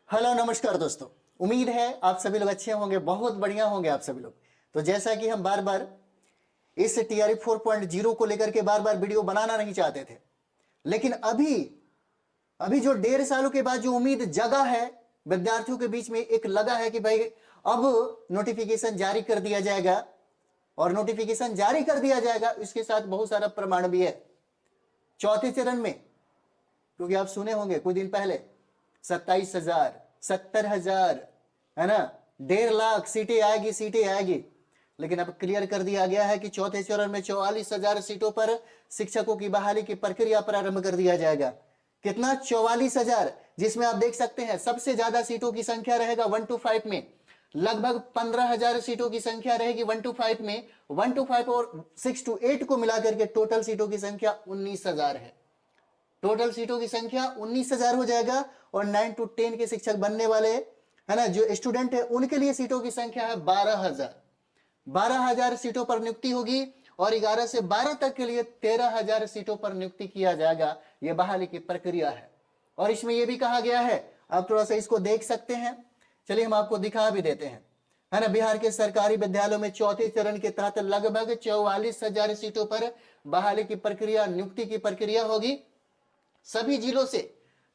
Hello नमस्कार दोस्तों। उम्मीद है आप सभी लोग अच्छे होंगे, बहुत बढ़िया होंगे आप सभी लोग। तो जैसा कि हम बार बार इस टीआरई 4.0 को लेकर के बार बार वीडियो बनाना नहीं चाहते थे, लेकिन अभी अभी जो 1.5 सालों के बाद जो उम्मीद जगा है विद्यार्थियों के बीच में, एक लगा है कि भाई अब नोटिफिकेशन जारी कर दिया जाएगा। और नोटिफिकेशन जारी कर दिया जाएगा, इसके साथ बहुत सारा प्रमाण भी है। चौथे चरण में, क्योंकि आप सुने होंगे कुछ दिन पहले 27,000, 70,000, है ना, 1.5 लाख सीटें आएगी। लेकिन अब क्लियर कर दिया गया है कि चौथे चरण में 44,000 सीटों पर शिक्षकों की बहाली की प्रक्रिया प्रारंभ कर दिया जाएगा। कितना? 44,000, जिसमें आप देख सकते हैं सबसे ज्यादा सीटों की संख्या रहेगा 1 to 5 में। लगभग 15,000 सीटों की संख्या रहेगी 1 to 5 में। 1 to 5 और 6 to 8 को मिलाकर के टोटल सीटों की संख्या 19,000 है। टोटल सीटों की संख्या 19,000 हो जाएगा। और 9 to 10 के शिक्षक बनने वाले, है ना, जो स्टूडेंट है, उनके लिए सीटों की संख्या है 12,000। 12,000 सीटों पर नियुक्ति होगी। और 11 से 12 तक के लिए 13,000 सीटों पर नियुक्ति किया जाएगा। यह बहाली की प्रक्रिया है। और इसमें यह भी कहा गया है, आप थोड़ा सा इसको देख सकते हैं, चलिए हम आपको दिखा भी देते हैं, है ना। बिहार के सरकारी विद्यालयों में चौथे चरण के तहत लगभग 44,000 सीटों पर बहाली की प्रक्रिया, नियुक्ति की प्रक्रिया होगी। सभी जिलों से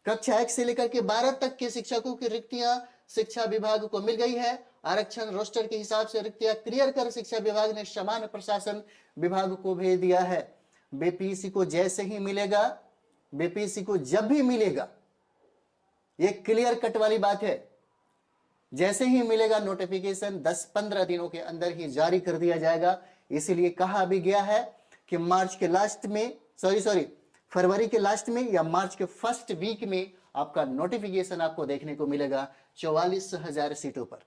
कक्षा 1 से लेकर के 12 तक के शिक्षकों की रिक्तियां शिक्षा विभाग को मिल गई है। आरक्षण रोस्टर के हिसाब से रिक्तियां क्लियर कर शिक्षा विभाग ने सामान्य प्रशासन विभाग को भेज दिया है। बीपीएससी को जैसे ही मिलेगा, बीपीएससी को जब भी मिलेगा, ये क्लियर कट वाली बात है, जैसे ही मिलेगा नोटिफिकेशन 10-15 दिनों के अंदर ही जारी कर दिया जाएगा। इसीलिए कहा भी गया है कि मार्च के लास्ट में, फरवरी के लास्ट में या मार्च के फर्स्ट वीक में आपका नोटिफिकेशन आपको देखने को मिलेगा 44,000 सीटों पर।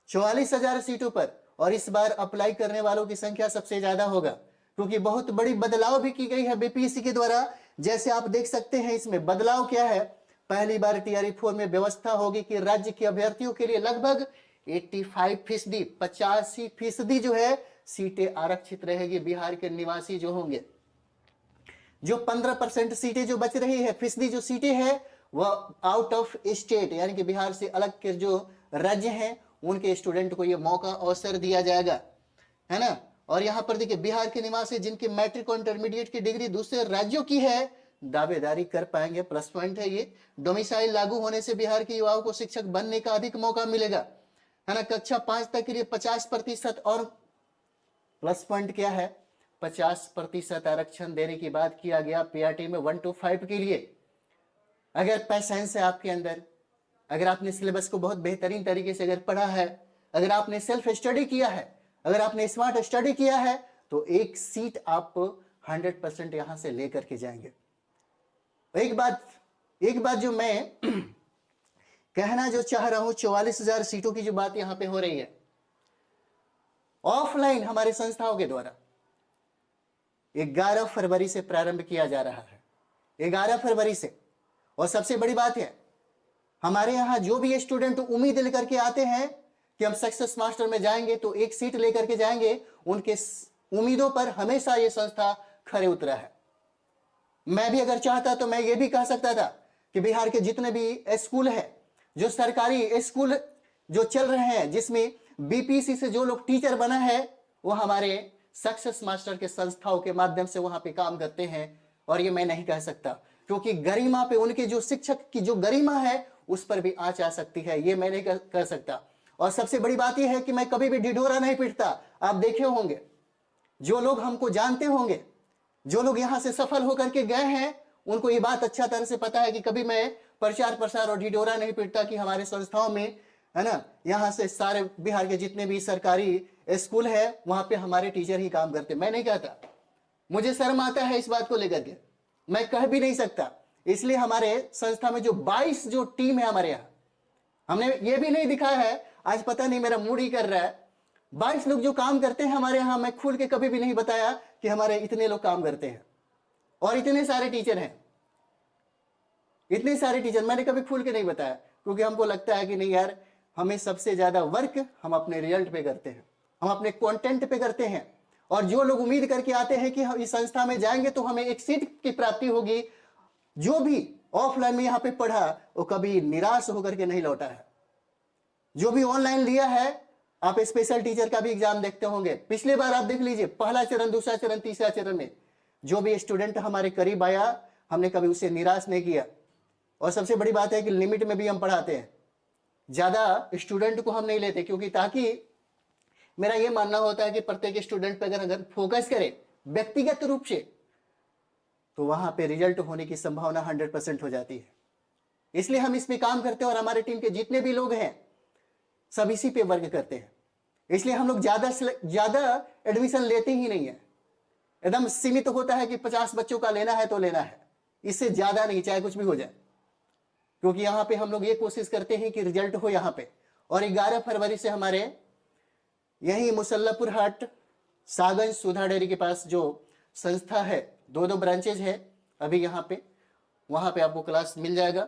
44,000 सीटों पर। और इस बार अप्लाई करने वालों की संख्या सबसे ज्यादा होगा, क्योंकि बहुत बड़ी बदलाव भी की गई है बीपीएससी के द्वारा। जैसे आप देख सकते हैं, इसमें बदलाव क्या है। पहली बार टीआरई 4 में व्यवस्था होगी कि राज्य के अभ्यर्थियों के लिए लगभग 85%, 85% जो है सीटें आरक्षित रहेगी। बिहार के निवासी जो होंगे, जो 15% सीटें जो बच रही है, फीसदी जो सीटें हैं, वह आउट ऑफ स्टेट, यानी कि बिहार से अलग के जो राज्य हैं, उनके स्टूडेंट को यह मौका अवसर दिया जाएगा, है ना। और यहां पर देखिए, बिहार के निवासी जिनकी मैट्रिक और इंटरमीडिएट की डिग्री दूसरे राज्यों की है, दावेदारी कर पाएंगे। प्लस पॉइंट है ये। डोमिसाइल लागू होने से बिहार के युवाओं को शिक्षक बनने का अधिक मौका मिलेगा, है ना। कक्षा 5 तक के लिए 50%। और प्लस पॉइंट क्या है, 50% आरक्षण देने की बात किया गया पीआरटी में 1 to 5 के लिए। अगर पैसेंस है आपके अंदर, अगर आपने सिलेबस को बहुत बेहतरीन तरीके से अगर पढ़ा है, अगर आपने सेल्फ स्टडी किया है, अगर आपने स्मार्ट स्टडी किया है, तो एक सीट आप 100% यहां से लेकर के जाएंगे। एक बात जो मैं कहना जो चाह रहा हूं, 44,000 सीटों की जो बात यहां पे हो रही है, ऑफलाइन हमारे संस्थाओं के द्वारा 11 फरवरी से प्रारंभ किया जा रहा है। 11 फरवरी से। और सबसे बड़ी बात है, हमारे यहां जो भी स्टूडेंट उम्मीद लेकर के आते हैं कि हम सक्सेस मास्टर में जाएंगे तो एक सीट लेकर के जाएंगे, उनके उम्मीदों पर हमेशा यह संस्था खरे उतरा है। मैं भी अगर चाहता तो मैं ये भी कह सकता था कि बिहार के जितने भी स्कूल है, जो सरकारी स्कूल जो चल रहे हैं, जिसमें बीपीएससी से जो लोग टीचर बना है, वो हमारे सक्सेस मास्टर के संस्थाओं के माध्यम से वहां पे काम करते हैं। और ये मैं नहीं कह सकता, क्योंकि गरिमा पे, उनके जो शिक्षक की जो गरिमा है, उस पर भी आंच आ सकती है। ये मैं नहीं कर सकता। और सबसे बड़ी बात यह है कि मैं कभी भी ढिढोरा नहीं पीटता। आप देखे होंगे, जो लोग हमको जानते होंगे, जो लोग यहां से सफल होकर के गए हैं, उनको ये बात अच्छा तरह से पता है कि कभी मैं प्रचार प्रसार और ढिढोरा नहीं पीटता कि हमारे संस्थाओं में, है ना, यहां से सारे बिहार के जितने भी सरकारी स्कूल है, वहां पे हमारे टीचर ही काम करते। मैं नहीं कहता, मुझे शर्म आता है इस बात को लेकर के, मैं कह भी नहीं सकता। इसलिए हमारे संस्था में जो 22 जो टीम है हमारे यहां, हमने ये भी नहीं दिखाया है, आज पता नहीं मेरा मूड ही कर रहा है, 22 लोग जो काम करते हैं हमारे यहां। मैं खुल के कभी भी नहीं बताया कि हमारे इतने लोग काम करते हैं और इतने सारे टीचर हैं, इतने सारे टीचर मैंने कभी खुल के नहीं बताया, क्योंकि हमको लगता है कि नहीं यार, हमें सबसे ज्यादा वर्क हम अपने रिजल्ट पे करते हैं, हम अपने कंटेंट पे करते हैं। और जो लोग उम्मीद करके आते हैं कि हम इस संस्था में जाएंगे तो हमें एक सीट की प्राप्ति होगी, जो भी ऑफलाइन में यहाँ पे पढ़ा वो कभी निराश होकर के नहीं लौटा है। जो भी ऑनलाइन लिया है, आप स्पेशल टीचर का भी एग्जाम देखते होंगे, पिछले बार आप देख लीजिए, पहला चरण, दूसरा चरण, तीसरा चरण में जो भी स्टूडेंट हमारे करीब आया, हमने कभी उसे निराश नहीं किया। और सबसे बड़ी बात है कि लिमिट में भी हम पढ़ाते हैं, ज्यादा स्टूडेंट को हम नहीं लेते, क्योंकि ताकि मेरा यह मानना होता है कि प्रत्येक स्टूडेंट पे अगर फोकस करे व्यक्तिगत रूप से, तो वहां पे रिजल्ट होने की संभावना 100% हो जाती है। इसलिए हम इस पे काम करते हैं और हमारे टीम के जितने भी लोग हैं सब इसी पे वर्क करते हैं। इसलिए हम लोग ज्यादा एडमिशन लेते ही नहीं है, एकदम सीमित होता है कि 50 बच्चों का लेना है तो लेना है, इससे ज्यादा नहीं, चाहे कुछ भी हो जाए, क्योंकि यहां पे हम लोग ये कोशिश करते हैं कि रिजल्ट हो यहां पे। और 11 फरवरी से हमारे यही मुसल्लापुर हाट सागंज सुधा डेयरी के पास जो संस्था है, 2 ब्रांचेज है अभी यहाँ पे, वहां पे आपको क्लास मिल जाएगा,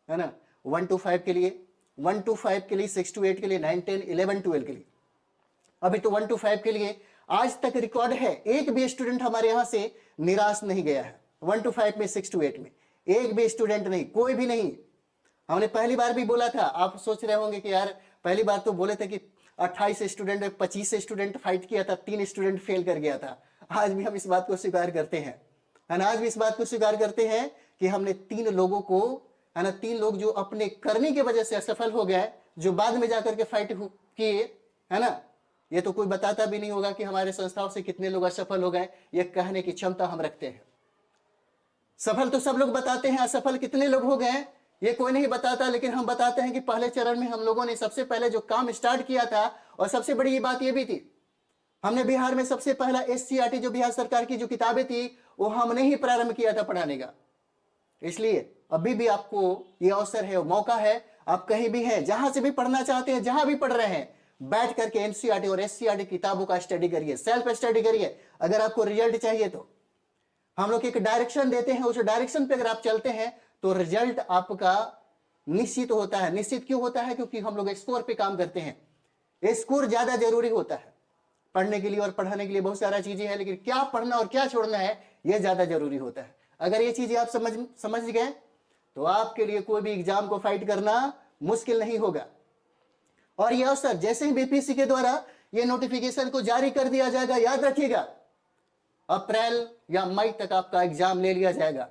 है ना। 1 to 5 के लिए, 1 to 5 के लिए, 6 to 8 के लिए, 9, 10, 11, 12 के लिए। अभी तो 1 to 5 के लिए आज तक रिकॉर्ड है, एक भी स्टूडेंट हमारे यहां से निराश नहीं गया है। 1 to 5 में, 6 to 8 में एक भी स्टूडेंट नहीं, कोई भी नहीं। हमने पहली बार भी बोला था, आप सोच रहे होंगे कि यार पहली बार तो बोले थे कि 28 स्टूडेंट में 25 स्टूडेंट फाइट किया था, 3 स्टूडेंट फेल कर गया था। आज भी हम इस बात को स्वीकार करते हैं, है ना। आज भी इस बात को स्वीकार करते हैं कि हमने 3 लोगों को, है ना, 3 लोग जो अपने करने की वजह से असफल हो गए, जो बाद में जाकर के फाइट किए, है ना। ये तो कोई बताता भी नहीं होगा कि हमारे संस्थाओं से कितने लोग असफल हो गए, ये कहने की क्षमता हम रखते हैं। सफल तो सब लोग बताते हैं, असफल कितने लोग हो गए ये कोई नहीं बताता, लेकिन हम बताते हैं कि पहले चरण में हम लोगों ने सबसे पहले जो काम स्टार्ट किया था, और सबसे बड़ी बात ये भी थी, हमने बिहार में सबसे पहला SCRT जो बिहार सरकार की जो किताबें थी वो हमने ही प्रारंभ किया था पढ़ाने का। इसलिए अभी भी आपको ये अवसर है, मौका है, आप कहीं भी हैं, जहां से भी पढ़ना चाहते हैं, जहां भी पढ़ रहे हैं, बैठ करके NCERT और SCRT किताबों का स्टडी करिए, सेल्फ स्टडी करिए। अगर आपको रिजल्ट चाहिए तो हम लोग एक डायरेक्शन देते हैं, उस डायरेक्शन पे अगर आप चलते हैं तो रिजल्ट आपका निश्चित होता है। निश्चित क्यों होता है? क्योंकि हम लोग स्कोर पे काम करते हैं। स्कोर ज्यादा जरूरी होता है पढ़ने के लिए, और पढ़ाने के लिए बहुत सारा चीजें हैं, लेकिन क्या पढ़ना और क्या छोड़ना है यह ज्यादा जरूरी होता है। अगर ये चीजें आप समझ गए तो आपके लिए कोई भी एग्जाम को फाइट करना मुश्किल नहीं होगा। और यह अवसर जैसे ही BPSC के द्वारा यह नोटिफिकेशन को जारी कर दिया जाएगा, याद रखिएगा अप्रैल या मई तक आपका एग्जाम ले लिया जाएगा।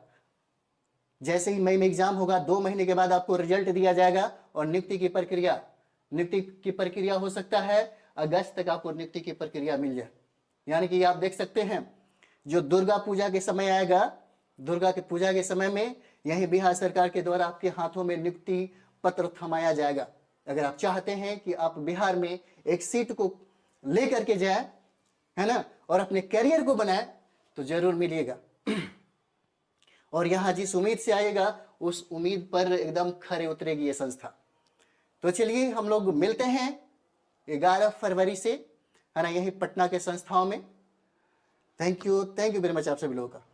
जैसे ही मई में एग्जाम होगा, 2 महीने के बाद आपको रिजल्ट दिया जाएगा, और नियुक्ति की प्रक्रिया हो सकता है अगस्त तक आपको नियुक्ति की प्रक्रिया मिल जाए। यानी कि आप देख सकते हैं जो दुर्गा पूजा के समय आएगा, दुर्गा की पूजा के समय में यही बिहार सरकार के द्वारा आपके हाथों में नियुक्ति पत्र थमाया जाएगा। अगर आप चाहते हैं कि आप बिहार में एक सीट को लेकर के जाए, है ना, और अपने करियर को बनाए, तो जरूर मिलिएगा। और यहां जिस उम्मीद से आएगा उस उम्मीद पर एकदम खरे उतरेगी ये संस्था। तो चलिए हम लोग मिलते हैं 11 फरवरी से, है ना, यही पटना के संस्थाओं में। थैंक यू वेरी मच आप सभी लोगों का।